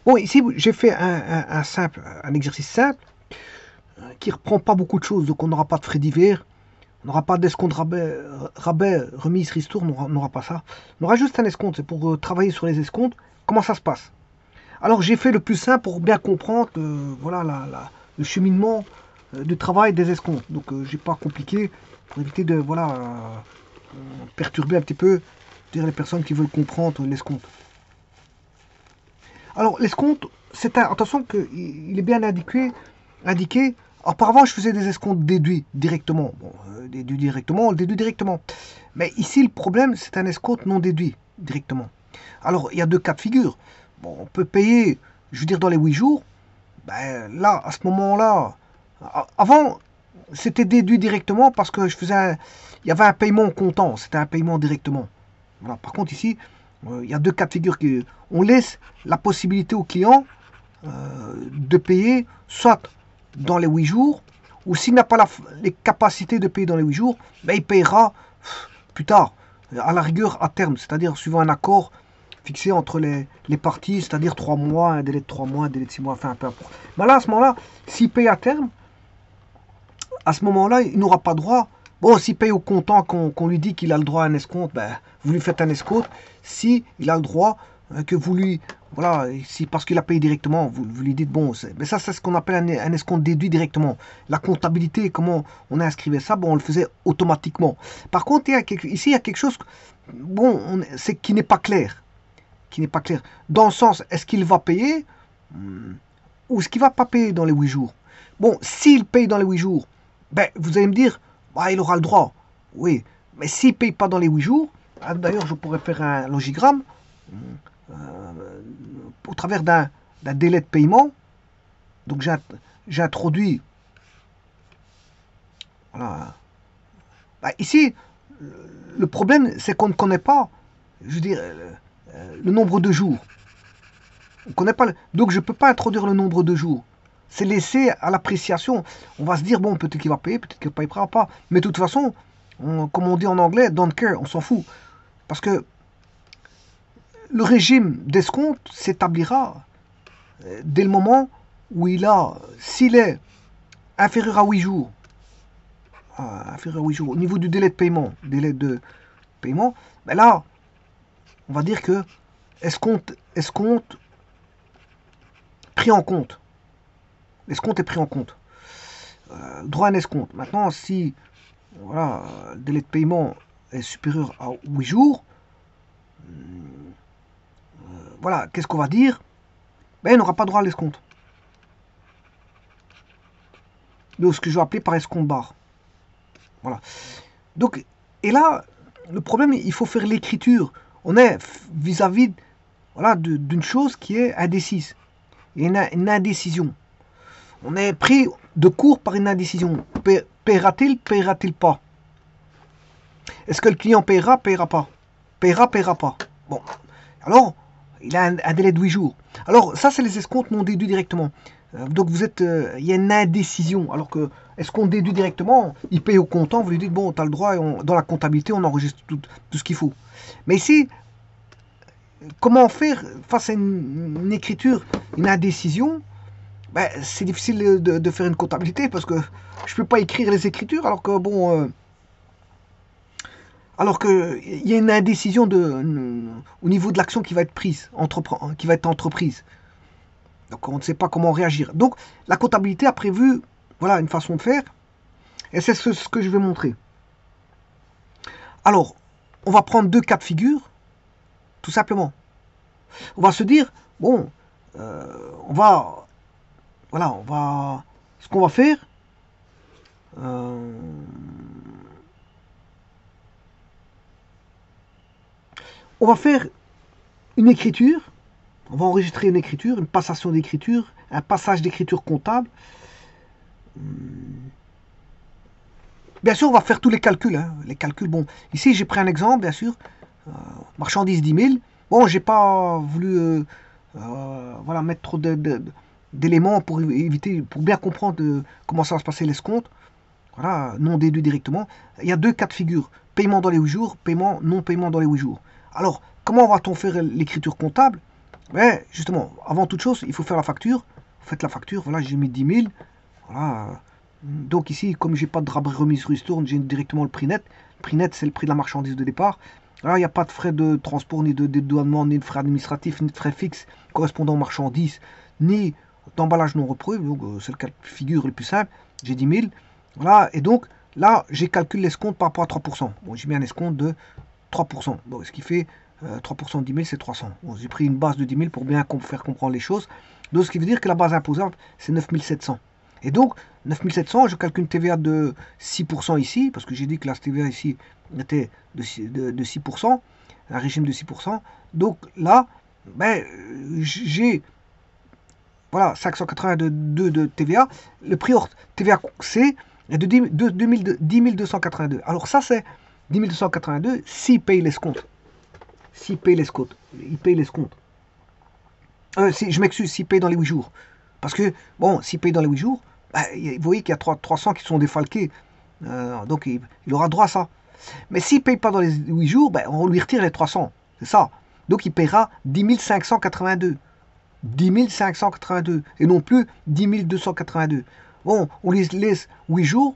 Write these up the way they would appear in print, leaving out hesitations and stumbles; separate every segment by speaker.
Speaker 1: Bon, ici, j'ai fait un exercice simple qui reprend pas beaucoup de choses. Donc, on n'aura pas de frais divers, on n'aura pas d'escompte rabais, remise, ristourne, on n'aura pas ça. On aura juste un escompte. C'est pour travailler sur les escomptes. Comment ça se passe? Alors, j'ai fait le plus simple pour bien comprendre voilà, le cheminement du travail des escomptes. Donc, j'ai pas compliqué pour éviter de voilà, perturber un petit peu les personnes qui veulent comprendre l'escompte. Alors, l'escompte, attention qu'il est bien indiqué. Auparavant, je faisais des escomptes déduits directement. Bon, déduit directement, on le déduit directement. Mais ici, le problème, c'est un escompte non déduit directement. Alors, il y a deux cas de figure. Bon, on peut payer, je veux dire, dans les 8 jours. Ben, là, à ce moment-là, avant, c'était déduit directement parce que il y avait un paiement comptant. C'était un paiement directement. Voilà. Par contre, ici, il y a deux cas de figure. On laisse la possibilité au client de payer soit dans les 8 jours, ou s'il n'a pas les capacités de payer dans les 8 jours, ben, il payera plus tard, à la rigueur à terme, c'est-à-dire suivant un accord fixé entre les parties, c'est-à-dire 3 mois, un délai de 3 mois, un délai de 6 mois, enfin peu importe. Mais là, à ce moment-là, s'il paye à terme, à ce moment-là, il n'aura pas droit. Bon, s'il paye au comptant, qu'on lui dit qu'il a le droit à un escompte, ben, vous lui faites un escompte. Si il a le droit, que vous lui. Voilà, si, parce qu'il a payé directement, vous lui dites, bon, mais ça, c'est ce qu'on appelle un escompte déduit directement. La comptabilité, comment on a inscrit ça, bon, on le faisait automatiquement. Par contre, ici, il y a quelque chose, bon, c'est qui n'est pas clair. Qui n'est pas clair. Dans le sens, est-ce qu'il va payer ou est-ce qu'il ne va pas payer dans les 8 jours? Bon, s'il paye dans les 8 jours, ben, vous allez me dire, bah, il aura le droit. Oui, mais s'il ne paye pas dans les 8 jours, d'ailleurs, je pourrais faire un logigramme au travers d'un délai de paiement. Donc, j'ai introduit. Voilà. Ben, ici, le problème, c'est qu'on ne connaît pas, je veux dire, le nombre de jours. On connaît pas. Donc, je ne peux pas introduire le nombre de jours. C'est laissé à l'appréciation. On va se dire, bon, peut-être qu'il va payer, peut-être qu'il ne payera pas. Mais de toute façon, comme on dit en anglais, don't care, on s'en fout. Parce que le régime d'escompte s'établira dès le moment où s'il est inférieur à 8 jours, au niveau du délai de paiement, ben là, on va dire que escompte pris en compte. L'escompte est pris en compte. Droit à un escompte. Maintenant, si voilà, le délai de paiement est supérieur à 8 jours, voilà, qu'est-ce qu'on va dire? Ben, il n'aura pas droit à l'escompte. Donc, ce que je vais appeler par escompte barre. Voilà. Donc, et là, le problème, il faut faire l'écriture. On est vis-à-vis voilà, d'une chose qui est indécise. Il y a une indécision. On est pris de court par une indécision. Paiera-t-il, paiera-t-il pas? Est-ce que le client paiera, paiera pas? Paiera, paiera pas. Bon. Alors, il a un délai de 8 jours. Alors, ça, c'est les escomptes non déduits directement. Donc, il y a une indécision. Alors que, est-ce qu'on déduit directement? Il paye au comptant, vous lui dites, bon, tu as le droit, dans la comptabilité, on enregistre tout ce qu'il faut. Mais ici, comment faire face à une écriture, une indécision? Ben, c'est difficile de faire une comptabilité parce que je ne peux pas écrire les écritures alors que, bon... alors qu'il y a une indécision au niveau de l'action qui va être prise, qui va être entreprise. Donc on ne sait pas comment réagir. Donc la comptabilité a prévu voilà, une façon de faire. Et c'est ce que je vais montrer. Alors, on va prendre deux cas de figure, tout simplement. On va se dire, bon, ce qu'on va faire, on va faire une écriture, on va enregistrer une écriture, une passation d'écriture, un passage d'écriture comptable. Bien sûr, on va faire tous les calculs. Hein. Les calculs, bon, ici j'ai pris un exemple, bien sûr. Marchandise 10 000. Bon, j'ai pas voulu voilà, mettre trop d'éléments pour éviter, pour bien comprendre comment ça va se passer l'escompte. Voilà, non déduit directement. Il y a deux cas de figure. Paiement dans les 8 jours, non paiement dans les 8 jours. Alors, comment va-t-on faire l'écriture comptable? Mais justement, avant toute chose, il faut faire la facture. Vous faites la facture, voilà, j'ai mis 10 000. Voilà. Donc ici, comme j'ai pas de rabais remise ristourne, j'ai directement le prix net. Le prix net, c'est le prix de la marchandise de départ. Là, il n'y a pas de frais de transport, ni de dédouanement, ni de frais administratifs, ni de frais fixes correspondant aux marchandises, ni d'emballage non repris. Donc, c'est le cas de figure le plus simple. J'ai 10 000. Voilà. Et donc, là, j'ai calculé l'escompte par rapport à 3%. Bon, j'ai mis un escompte de 3%. Bon, ce qui fait 3% de 10 000, c'est 300. Bon, j'ai pris une base de 10 000 pour bien faire comprendre les choses. Donc, ce qui veut dire que la base imposable, c'est 9 700. Et donc, 9 700, je calcule une TVA de 6% ici, parce que j'ai dit que la TVA ici était de 6%, un régime de 6%. Donc là, ben, j'ai voilà, 582 de TVA. Le prix hors TVA C est de 10 282. Alors ça, c'est 10 282 s'il paye l'escompte. S'il paye l'escompte. Il paye l'escompte. Si, je m'excuse, s'il paye dans les 8 jours. Parce que, bon, s'il paye dans les 8 jours, bah, vous voyez qu'il y a 300 qui sont défalqués. Donc, il aura droit à ça. Mais s'il ne paye pas dans les 8 jours, bah, on lui retire les 300. C'est ça. Donc, il paiera 10 582. 10 582. Et non plus 10 282. Bon, on les laisse 8 jours.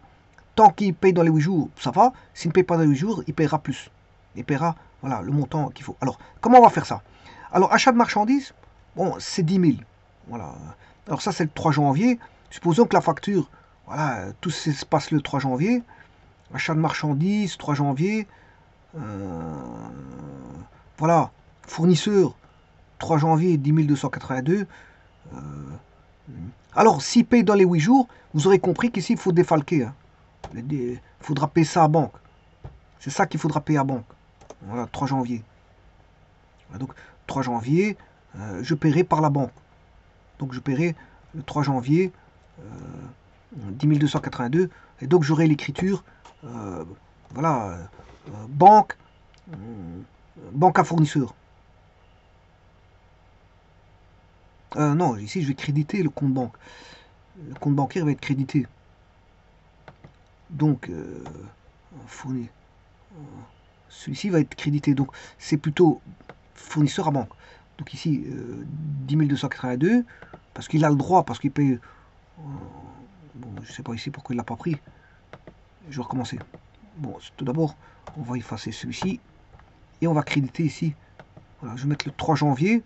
Speaker 1: Tant qu'il paye dans les 8 jours, ça va. S'il ne paye pas dans les 8 jours, il paiera plus. Il paiera, voilà, le montant qu'il faut. Alors, comment on va faire ça? Alors, achat de marchandises, bon, c'est 10 000. Voilà. Alors ça, c'est le 3 janvier. Supposons que la facture, voilà, tout se passe le 3 janvier. Achat de marchandises, 3 janvier. Voilà. Fournisseur, 3 janvier, 10 282. Alors, s'il paye dans les 8 jours, vous aurez compris qu'ici, il faut défalquer. Hein. Il faudra payer ça à banque. C'est ça qu'il faudra payer à banque. Voilà, 3 janvier. Voilà, donc, 3 janvier, je paierai par la banque. Donc, je paierai le 3 janvier 10 282. Et donc, j'aurai l'écriture, voilà, banque, banque à fournisseur. Non, ici, je vais créditer le compte banque. Le compte bancaire va être crédité. Donc, celui-ci va être crédité. Donc, c'est plutôt fournisseur à banque. Donc ici, 10 282, parce qu'il a le droit, parce qu'il paye... bon, je ne sais pas ici pourquoi il ne l'a pas pris. Je vais recommencer. Bon, tout d'abord, on va effacer celui-ci. Et on va créditer ici. Voilà, je vais mettre le 3 janvier.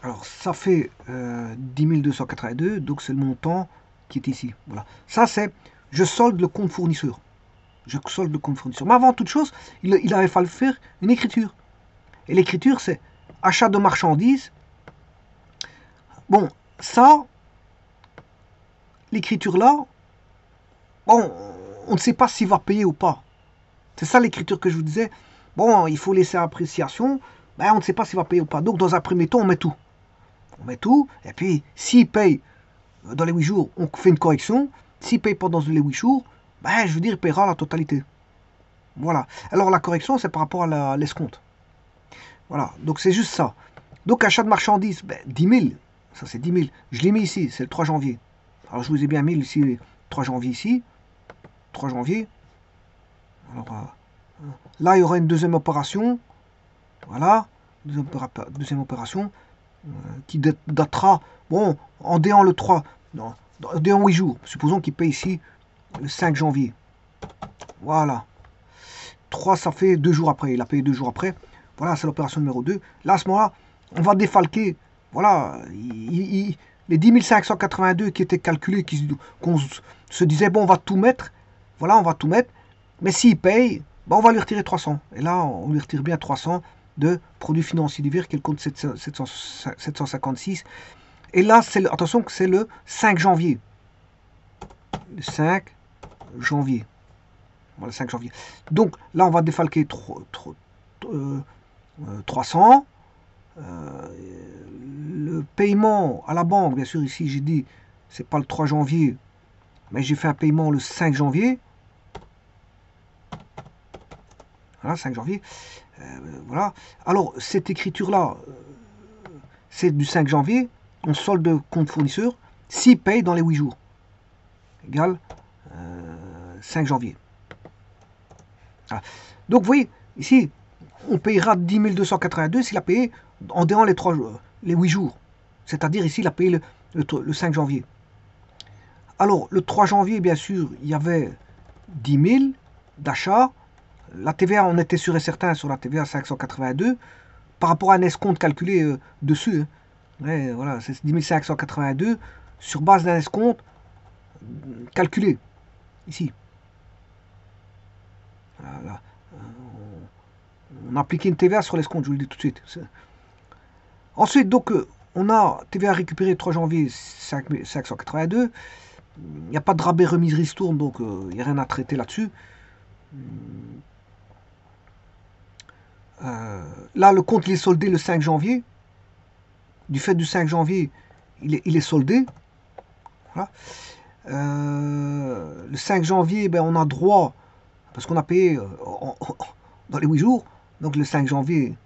Speaker 1: Alors, ça fait 10 282, donc c'est le montant qui est ici. Voilà. Ça, c'est... Je solde le compte fournisseur. Je solde le compte fournisseur. Mais avant toute chose, il avait fallu faire une écriture. Et l'écriture, c'est achat de marchandises. Bon, ça, l'écriture là, bon, on ne sait pas s'il va payer ou pas. C'est ça l'écriture que je vous disais. Bon, il faut laisser appréciation. Ben, on ne sait pas s'il va payer ou pas. Donc, dans un premier temps, on met tout. On met tout. Et puis, s'il paye dans les 8 jours, on fait une correction. S'il ne paye pas dans les 8 jours, ben, je veux dire, il paiera la totalité. Voilà. Alors, la correction, c'est par rapport à l'escompte. Voilà. Donc, c'est juste ça. Donc, achat de marchandises, ben, 10 000. Ça, c'est 10 000. Je l'ai mis ici, c'est le 3 janvier. Alors, je vous ai bien mis ici, 3 janvier ici. 3 janvier. Alors, là, il y aura une deuxième opération. Voilà. Deuxième opération qui datera, bon, en déant le 3, non, en déant 8 jours. Supposons qu'il paye ici le 5 janvier. Voilà. 3, ça fait 2 jours après. Il a payé 2 jours après. Voilà, c'est l'opération numéro 2. Là, à ce moment-là, on va défalquer. Voilà, les 10 582 qui étaient calculés, qu'on se disait, bon, on va tout mettre. Voilà, on va tout mettre. Mais s'il paye, ben, on va lui retirer 300. Et là, on lui retire bien 300 de produits financiers divers, qui est le compte 756. Et là, attention que c'est le 5 janvier. Le 5 janvier. Voilà, le 5 janvier. Donc, là, on va défalquer 300. Le paiement à la banque, bien sûr, ici, j'ai dit, c'est pas le 3 janvier, mais j'ai fait un paiement le 5 janvier. Voilà, 5 janvier. Voilà. Alors, cette écriture-là, c'est du 5 janvier. On solde compte fournisseur s'il paye dans les 8 jours. Égal 5 janvier. Voilà. Donc vous voyez, ici, on payera 10 282 s'il a payé en déant les 8 jours. C'est-à-dire ici, il a payé le 5 janvier. Alors, le 3 janvier, bien sûr, il y avait 10 000 d'achats. La TVA, on était sûr et certain sur la TVA 582 par rapport à un escompte calculé dessus. Hein. Ouais, voilà, c'est 10 582 sur base d'un escompte calculé ici. Voilà. On a appliqué une TVA sur l'escompte, je vous le dis tout de suite. Ensuite, donc, on a TVA récupérée 3 janvier 582. Il n'y a pas de rabais remise ristourne, donc il n'y a rien à traiter là-dessus. Là, le compte il est soldé le 5 janvier. Du fait du 5 janvier, il est soldé. Voilà. Le 5 janvier, ben, on a droit, parce qu'on a payé dans les 8 jours, donc le 5 janvier,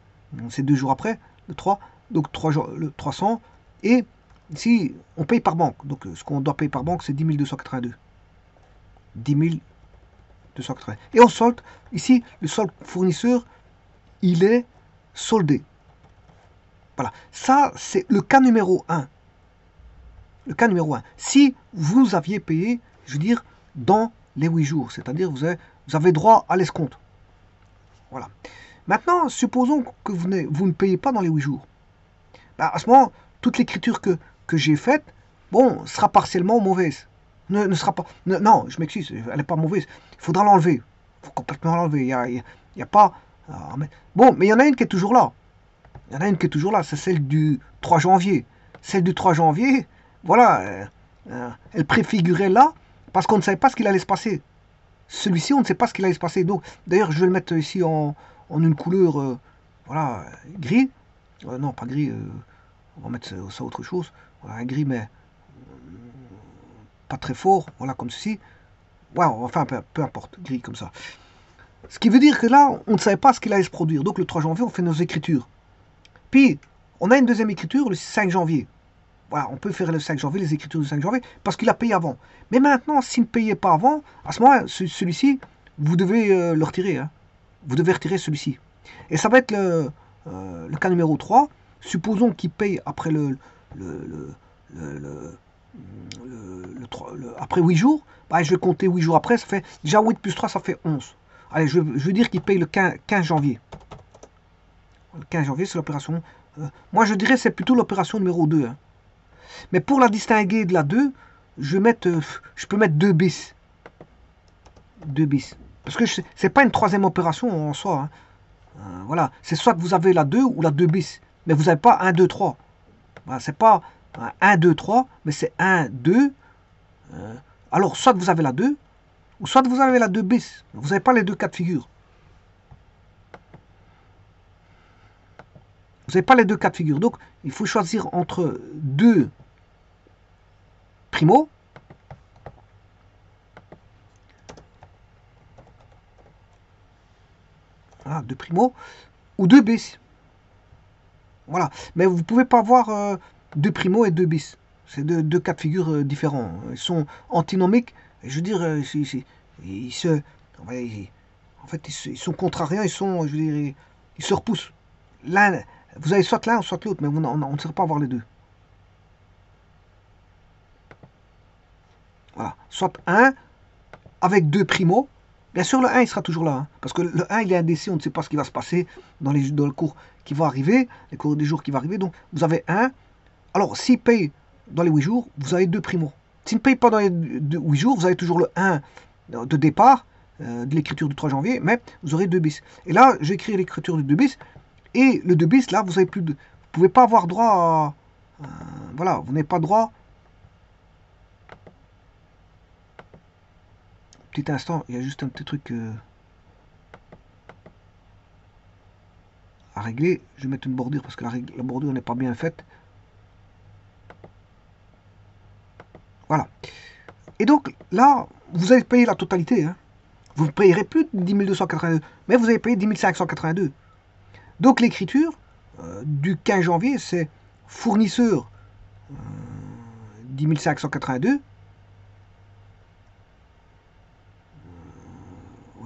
Speaker 1: c'est 2 jours après, le 3, donc le 300, et ici, on paye par banque, donc ce qu'on doit payer par banque, c'est 10 282. 10 280. Et on solde, ici, le solde fournisseur, il est soldé. Voilà, ça, c'est le cas numéro 1. Le cas numéro 1. Si vous aviez payé, je veux dire, dans les 8 jours, c'est-à-dire vous avez droit à l'escompte. Voilà. Maintenant, supposons que vous ne payez pas dans les 8 jours. Ben, à ce moment, toute l'écriture que j'ai faite, bon, sera partiellement mauvaise. Ne sera pas. Non, je m'excuse, elle n'est pas mauvaise. Il faudra l'enlever. Il faut complètement l'enlever. Il n'y a pas. Bon, mais il y en a une qui est toujours là. Il y en a une qui est toujours là, c'est celle du 3 janvier. Celle du 3 janvier, voilà, elle préfigurait là, parce qu'on ne savait pas ce qu'il allait se passer. Celui-ci, on ne sait pas ce qu'il allait se passer. Donc, d'ailleurs, je vais le mettre ici en une couleur, voilà, gris. Non, pas gris, on va mettre ça autre chose. Voilà, un gris, mais pas très fort, voilà, comme ceci. Ouais, enfin, peu importe, gris comme ça. Ce qui veut dire que là, on ne savait pas ce qu'il allait se produire. Donc, le 3 janvier, on fait nos écritures. Puis, on a une deuxième écriture le 5 janvier. Voilà, on peut faire le 5 janvier, les écritures du 5 janvier, parce qu'il a payé avant. Mais maintenant, s'il ne payait pas avant, à ce moment-là, celui-ci, vous devez le retirer. Hein. Vous devez retirer celui-ci. Et ça va être le cas numéro 3. Supposons qu'il paye après après 8 jours. Bah, je vais compter 8 jours après. Ça fait déjà 8 plus 3, ça fait 11. Allez, je veux dire qu'il paye le 15 janvier. Le 15 janvier, c'est l'opération. Moi, je dirais que c'est plutôt l'opération numéro 2. Hein. Mais pour la distinguer de la 2, je peux mettre 2 bis. 2 bis. Parce que ce n'est pas une troisième opération en soi. Hein. Voilà. C'est soit vous avez la 2 ou la 2 bis. Mais vous n'avez pas 1, 2, 3. Voilà, c'est pas 1, 2, 3, mais c'est 1, 2. Alors, soit vous avez la 2, ou soit vous avez la 2 bis. Vous n'avez pas les deux cas de figure. Vous n'avez pas les deux cas de figure. Donc, il faut choisir entre 2 primo. Voilà, 2 primo. Ou 2 bis. Voilà. Mais vous ne pouvez pas avoir 2 primo et 2 bis. C'est deux cas de figure différents. Ils sont antinomiques. Je veux dire, ils sont contrariants. Ils se repoussent. Vous avez soit l'un, soit l'autre, mais on ne sait pas avoir les deux. Voilà. Soit 1 avec 2 primo. Bien sûr, le 1, il sera toujours là. Hein, parce que le 1, il est indécis. On ne sait pas ce qui va se passer dans le cours qui va arriver, les cours des jours qui vont arriver. Donc, vous avez 1. Alors, s'il paye dans les 8 jours, vous avez 2 primo. S'il ne paye pas dans les 8 jours, vous avez toujours le 1 de départ de l'écriture du 3 janvier, mais vous aurez 2 bis. Et là, j'ai écrit l'écriture du 2 bis. Et le 2 bis, là, vous avez plus de. Vous ne pouvez pas avoir droit à. Voilà, vous n'avez pas droit. Petit instant, il y a juste un petit truc à régler. Je vais mettre une bordure parce que la bordure n'est pas bien faite. Voilà. Et donc, là, vous avez payé la totalité. Hein. Vous ne payerez plus de 10 282, mais vous avez payé 10 582. Donc, l'écriture du 15 janvier, c'est fournisseur 10 582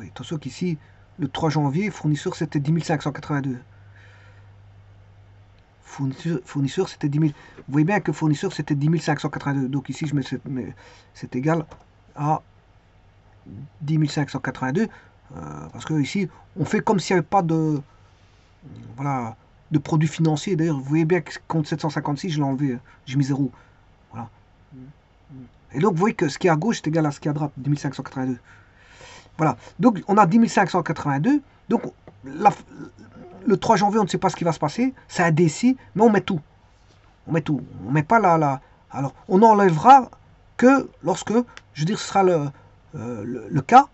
Speaker 1: Oui, attention qu'ici, le 3 janvier, fournisseur, c'était 10 582. Fournisseur, c'était 10 000. Vous voyez bien que fournisseur, c'était 10 582. Donc ici, c'est égal à 10 582. Parce que ici, on fait comme s'il n'y avait pas de, voilà, de produits financiers. D'ailleurs, vous voyez bien que compte 756, je l'ai enlevé. J'ai mis 0. Voilà. Et donc, vous voyez que ce qui est à gauche est égal à ce qui est à droite, 10 582. Voilà. Donc, on a 10 582. Donc, le 3 janvier, on ne sait pas ce qui va se passer. C'est un décis, mais on met tout. On met tout. On ne met pas là. Alors, on n'enlèvera que lorsque, je veux dire, ce sera le cas.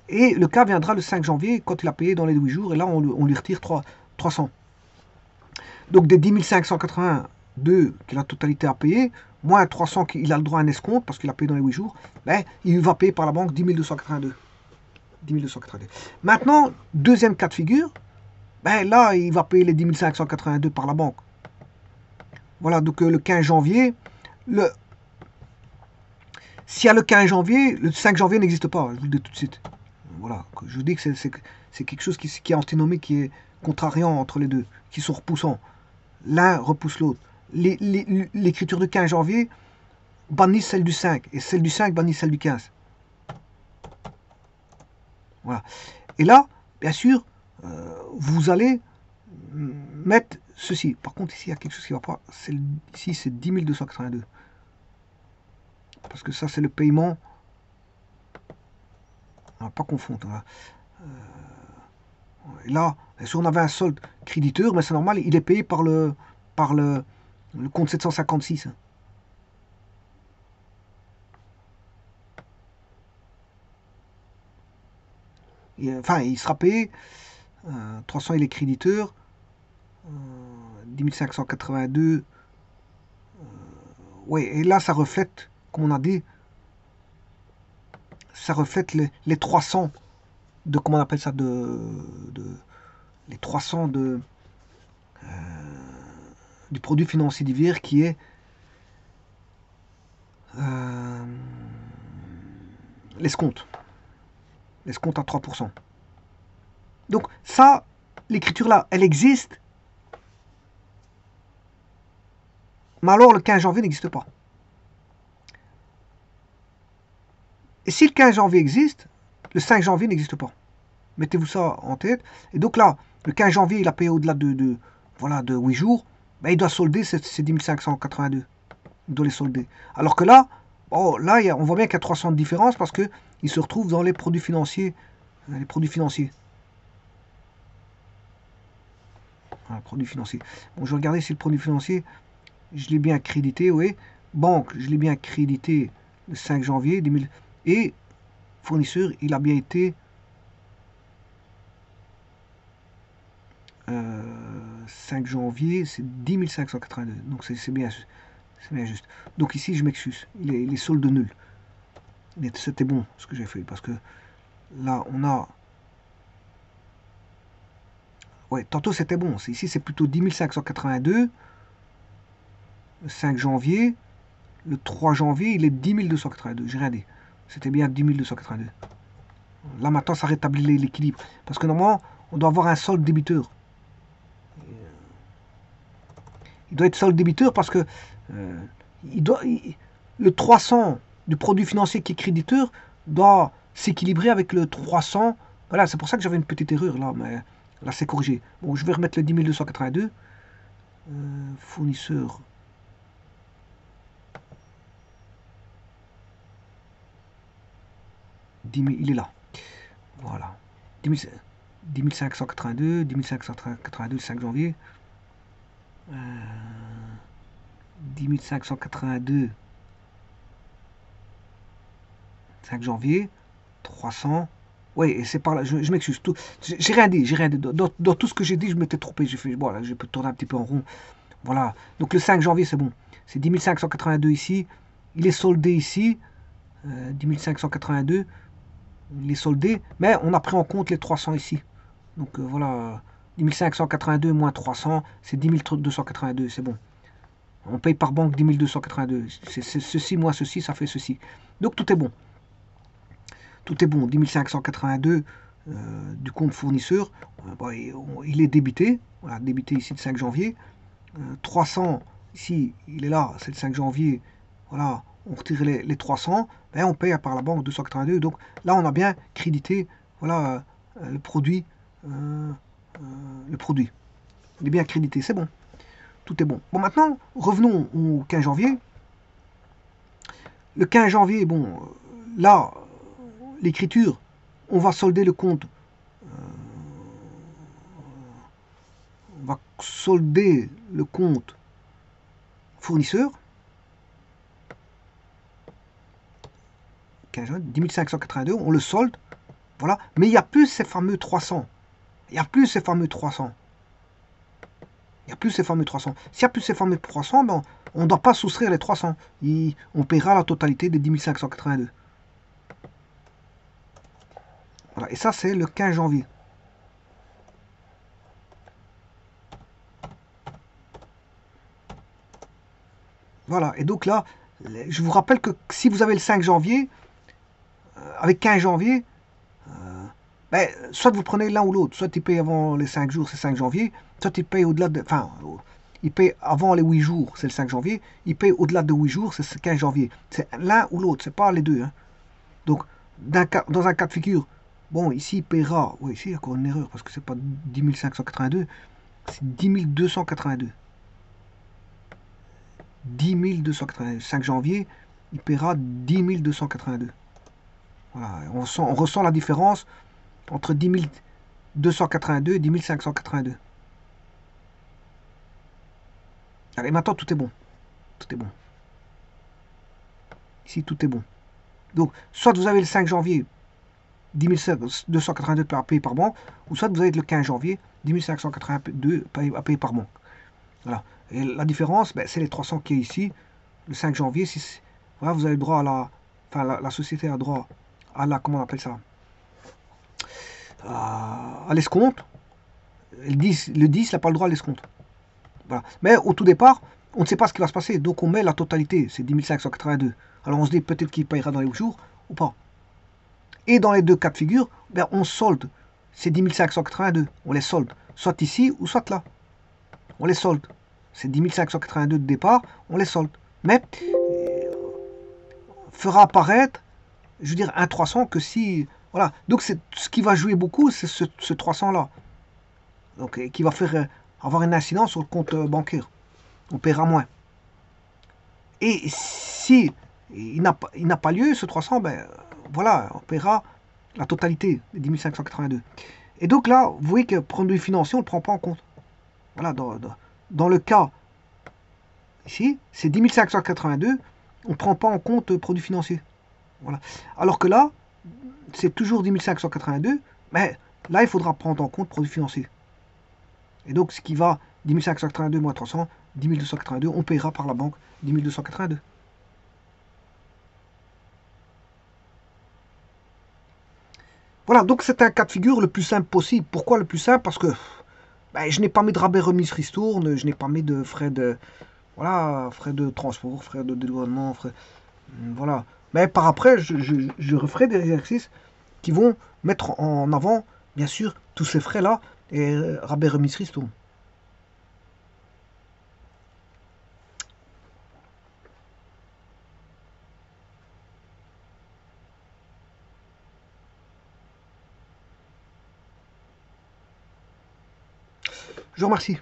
Speaker 1: Et le cas viendra le 5 janvier, quand il a payé dans les 8 jours. Et là, on lui retire 300. Donc, des 10 582 qui est la totalité à payer, moins 300 qu'il a le droit à un escompte, parce qu'il a payé dans les 8 jours, ben, il va payer par la banque 10 282. 10 282. Maintenant, deuxième cas de figure, ben là, il va payer les 10 582 par la banque. Voilà, donc le 15 janvier, s'il y a le 15 janvier, le 5 janvier n'existe pas, je vous le dis tout de suite. Voilà, je vous dis que c'est quelque chose qui est antinomique, qui est contrariant entre les deux, qui sont repoussants. L'un repousse l'autre. L'écriture du 15 janvier bannit celle du 5, et celle du 5 bannit celle du 15. Voilà. Et là, bien sûr, vous allez mettre ceci. Par contre, ici, il y a quelque chose qui ne va pas. Ici, c'est 10 282. Parce que ça, c'est le paiement. On ne va pas confondre. Voilà. Et là, si on avait un solde créditeur, mais c'est normal, il est payé par le compte 756. Enfin, il sera payé. 300, il est créditeur. 10 582. Oui, et là, ça reflète, comme on a dit, ça reflète les 300 de, comment on appelle ça, les 300 du produit financier divers qui est l'escompte. L'escompte à 3%. Donc ça, l'écriture là, elle existe, mais alors le 15 janvier n'existe pas. Et si le 15 janvier existe, le 5 janvier n'existe pas. Mettez-vous ça en tête. Et donc là, le 15 janvier, il a payé au-delà de 8 jours, ben, il doit solder ces 10 582. Il doit les solder. Alors que là, oh, là on voit bien qu'il y a 300 de différence parce qu'il se retrouve dans les produits financiers. Les produits financiers. Voilà, produits financiers. Bon, je vais regarder si le produit financier, je l'ai bien crédité, oui. Banque, je l'ai bien crédité le 5 janvier 2000. Et fournisseur, il a bien été 5 janvier, c'est 10 582. Donc c'est bien juste. Donc ici, je m'excuse. Il est solde nul. C'était bon ce que j'ai fait. Parce que là, on a... Ouais, tantôt c'était bon. Ici, c'est plutôt 10 582. Le 5 janvier. Le 3 janvier, il est 10 282. J'ai rien dit. C'était bien 10 282. Là, maintenant, ça rétablit l'équilibre. Parce que normalement, on doit avoir un solde débiteur. Il doit être solde débiteur parce que le 300 du produit financier qui est créditeur doit s'équilibrer avec le 300. Voilà, c'est pour ça que j'avais une petite erreur là, mais là c'est corrigé. Bon, je vais remettre le 10 282. Fournisseur. Il est là. Voilà. 10 582, 10 582 le 5 janvier. 10 582 5 janvier 300. Oui, et c'est par là, je m'excuse. J'ai rien dit. Dans tout ce que j'ai dit, je m'étais trompé. J'ai fait, voilà, je peux tourner un petit peu en rond. Voilà. Donc le 5 janvier, c'est bon. C'est 10 582 ici. Il est soldé ici. 10 582. Il est soldé. Mais on a pris en compte les 300 ici. Donc voilà. 10 582 moins 300, c'est 10 282. C'est bon. On paye par banque 10 282. C'est ceci moins ceci, ça fait ceci. Donc tout est bon. Tout est bon. 10 582 du compte fournisseur, bon, il est débité, voilà, débité ici le 5 janvier. 300, ici, il est là, c'est le 5 janvier, voilà, on retire les 300, ben on paye par la banque 282. Donc là, on a bien crédité, voilà, le produit, euh, le produit. Il est bien crédité, c'est bon. Tout est bon. Bon, maintenant, revenons au 15 janvier. Le 15 janvier, bon, là, l'écriture, on va solder le compte. On va solder le compte fournisseur. 10 582, on le solde. Voilà. Mais il n'y a plus ces fameux 300. Il n'y a plus ces fameux 300. Il n'y a plus ces fameux 300. S'il n'y a plus ces fameux 300, ben, on ne doit pas soustraire les 300. On paiera la totalité des 10 582. Voilà. Et ça, c'est le 15 janvier. Voilà. Et donc là, je vous rappelle que si vous avez le 5 janvier, avec 15 janvier, ben, soit vous prenez l'un ou l'autre. Soit il paye avant les 5 jours, c'est 5 janvier. Soit il paye au-delà de... Enfin, il paye avant les 8 jours, c'est le 5 janvier. Il paye au-delà de 8 jours, c'est le 15 janvier. C'est l'un ou l'autre, c'est pas les deux. Hein. Donc, dans un cas de figure, bon, ici, il paiera... Oui, ici, il y a encore une erreur, parce que c'est pas 10 582, c'est 10 282. 10 282. 5 janvier, il paiera 10 282. Voilà, on ressent la différence entre 10 282 et 10 582. Allez, maintenant, tout est bon. Tout est bon. Ici, tout est bon. Donc, soit vous avez le 5 janvier, 10 282 à payer par banque, ou soit vous avez le 15 janvier, 10 582 à payer par banque. Voilà. Et la différence, ben, c'est les 300 qui est ici. Le 5 janvier, voilà, vous avez droit à la... Enfin, la société a droit à la... Comment on appelle ça, à l'escompte. Le 10, il n'a pas le droit à l'escompte. Voilà. Mais au tout départ, on ne sait pas ce qui va se passer. Donc on met la totalité, c'est 10 582. Alors on se dit peut-être qu'il payera dans les 8 jours ou pas. Et dans les deux cas de figure, ben, on solde ces 10 582. On les solde soit ici ou soit là. On les solde. C'est 10 582 de départ, on les solde. Mais fera apparaître, je veux dire, un 300 que si... Voilà. Donc ce qui va jouer beaucoup, c'est ce 300 là. Donc qui va faire avoir une incidence sur le compte bancaire. On paiera moins. Et si il n'a pas lieu, ce 300, ben voilà, on paiera la totalité des 10 582. Et donc là, vous voyez que produit financier, on ne le prend pas en compte. Voilà, dans le cas ici, c'est 10 582, on ne prend pas en compte produit financier. Voilà. Alors que là, c'est toujours 10 582, mais là, il faudra prendre en compte produit financier. Et donc, ce qui va 10 582 moins 300, 10 282, on paiera par la banque 10 282. Voilà, donc c'est un cas de figure le plus simple possible. Pourquoi le plus simple? Parce que ben, je n'ai pas mis de rabais remise ristourne, je n'ai pas mis de frais de, voilà, frais de transport, frais de dédouanement, frais, voilà. Mais par après, je referai des exercices qui vont mettre en avant, bien sûr, tous ces frais-là et rabais remise ristourne. Je vous remercie.